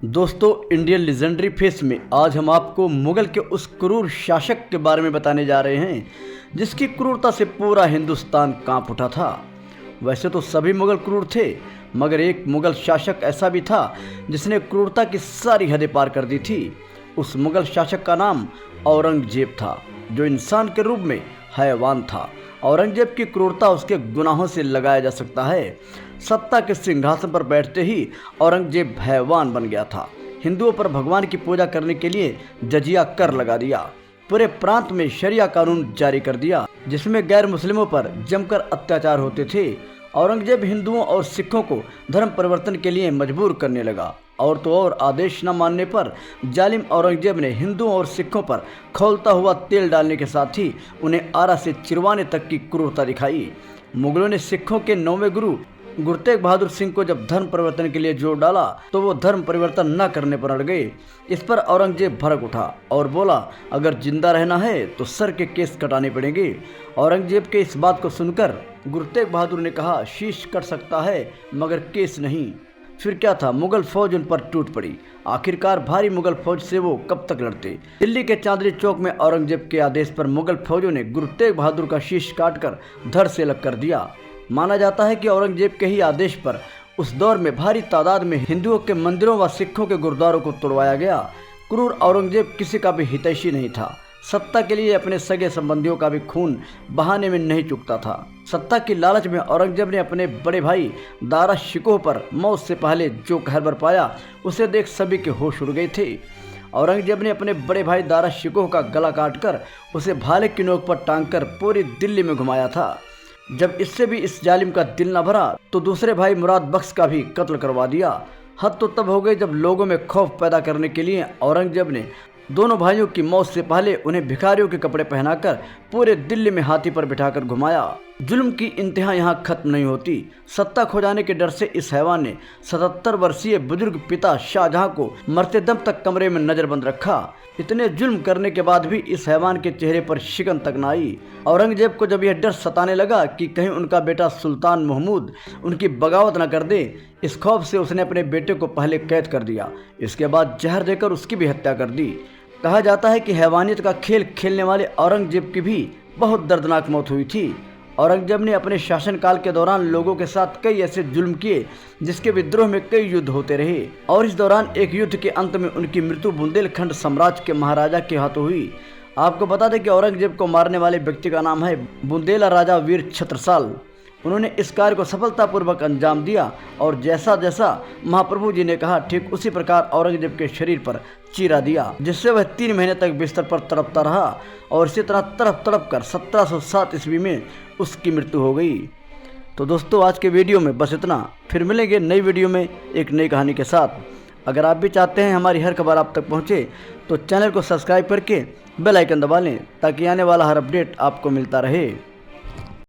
दोस्तों, Indian legendary face में आज हम आपको मुगल के उस क्रूर शासक के बारे में बताने जा रहे हैं जिसकी क्रूरता से पूरा हिंदुस्तान कांप उठा था। वैसे तो सभी मुगल क्रूर थे, मगर एक मुगल शासक ऐसा भी था जिसने क्रूरता की सारी हदें पार कर दी थी। उस मुगल शासक का नाम औरंगजेब था, जो इंसान के रूप में हैवान था। औरंगजेब की क्रूरता उसके गुनाहों से लगाया जा सकता है। सत्ता के सिंहासन पर बैठते ही औरंगजेब हैवान बन गया था। हिंदुओं पर भगवान की पूजा करने के लिए जजिया कर लगा दिया। पूरे प्रांत में शरिया कानून जारी कर दिया, जिसमें गैर मुस्लिमों पर जमकर अत्याचार होते थे। औरंगजेब हिंदुओं और सिखों को धर्म परिवर्तन के लिए मजबूर करने लगा। और तो और आदेश न मानने पर जालिम औरंगजेब ने हिंदुओं और सिखों पर खौलता हुआ तेल डालने के साथ ही उन्हें आरा से चिरवाने तक की क्रूरता दिखाई। मुगलों ने सिखों के 9वें गुरु गुरु तेग बहादुर सिंह को जब धर्म परिवर्तन के लिए जोर डाला तो वो धर्म परिवर्तन न करने पर अड़ गए। इस पर औरंगजेब भड़क उठा और बोला, अगर जिंदा रहना है तो सर के केस कटाने पड़ेंगे। औरंगजेब के इस बात को सुनकर गुरु तेग बहादुर ने कहा, शीश कट सकता है मगर केस नहीं। फिर क्या था, मुगल फौज उन पर टूट पड़ी। आखिरकार भारी मुगल फौज से वो कब तक लड़ते। दिल्ली के चांदनी चौक में औरंगजेब के आदेश पर मुगल फौजों ने गुरु तेग बहादुर का शीश काटकर धड़ से अलग कर दिया। माना जाता है कि औरंगजेब के ही आदेश पर उस दौर में भारी तादाद में हिंदुओं के मंदिरों व सिखों के गुरुद्वारों को तोड़वाया गया। क्रूर औरंगजेब किसी का भी हितैषी नहीं था। सत्ता के लिए अपने सगे संबंधियों का भी खून बहाने में नहीं चुकता था। सत्ता की लालच में औरंगजेब ने अपने बड़े भाई दारा शिकोह पर मौत से पहले जो कहर बरपाया, उसे देख सभी के होश उड़ गए थे। औरंगजेब ने अपने बड़े भाई दारा शिकोह का गला काटकर उसे भाले की नोक पर टांगकर पूरी दिल्ली में घुमाया था। जब इससे भी इस जालिम का दिल न भरा तो दूसरे भाई मुराद बख्श का भी कत्ल करवा दिया। हद तो तब हो गई जब लोगों में खौफ पैदा करने के लिए औरंगजेब ने दोनों भाइयों की मौत से पहले उन्हें भिखारियों के कपड़े पहनाकर पूरे दिल्ली में हाथी पर बिठाकर घुमाया। जुल्म की इंतहा यहाँ खत्म नहीं होती। सत्ता खो जाने के डर से इस हैवान ने 77 वर्षीय बुजुर्ग पिता शाहजहां को मरते दम तक कमरे में नजरबंद रखा। इतने जुल्म करने के बाद भी इस हैवान के चेहरे पर शिकन तक न आई। औरंगजेब को जब यह डर सताने लगा कि कहीं उनका बेटा सुल्तान महमूद उनकी बगावत न कर दे, इस खौफ से उसने अपने बेटे को पहले कैद कर दिया। इसके बाद जहर देकर उसकी भी हत्या कर दी। कहा जाता है कि हैवानियत का खेल खेलने वाले औरंगजेब की भी बहुत दर्दनाक मौत हुई थी। औरंगजेब ने अपने शासनकाल के दौरान लोगों के साथ कई ऐसे जुल्म किए जिसके विद्रोह में कई युद्ध होते रहे, और इस दौरान एक युद्ध के अंत में उनकी मृत्यु बुंदेलखंड साम्राज्य के महाराजा के हाथों हुई। आपको बता दें कि औरंगजेब को मारने वाले व्यक्ति का नाम है बुंदेला राजा वीर छत्रसाल। उन्होंने इस कार्य को सफलतापूर्वक अंजाम दिया और जैसा जैसा महाप्रभु जी ने कहा, ठीक उसी प्रकार औरंगजेब के शरीर पर चीरा दिया, जिससे वह 3 महीने तक बिस्तर पर तड़पता रहा। और इसी तरह तड़प तड़प कर 1707 ईस्वी में उसकी मृत्यु हो गई। तो दोस्तों, आज के वीडियो में बस इतना। फिर मिलेंगे नई वीडियो में एक नई कहानी के साथ। अगर आप भी चाहते हैं हमारी हर खबर आप तक पहुँचे तो चैनल को सब्सक्राइब करके बेल आइकन दबा लें, ताकि आने वाला हर अपडेट आपको मिलता रहे।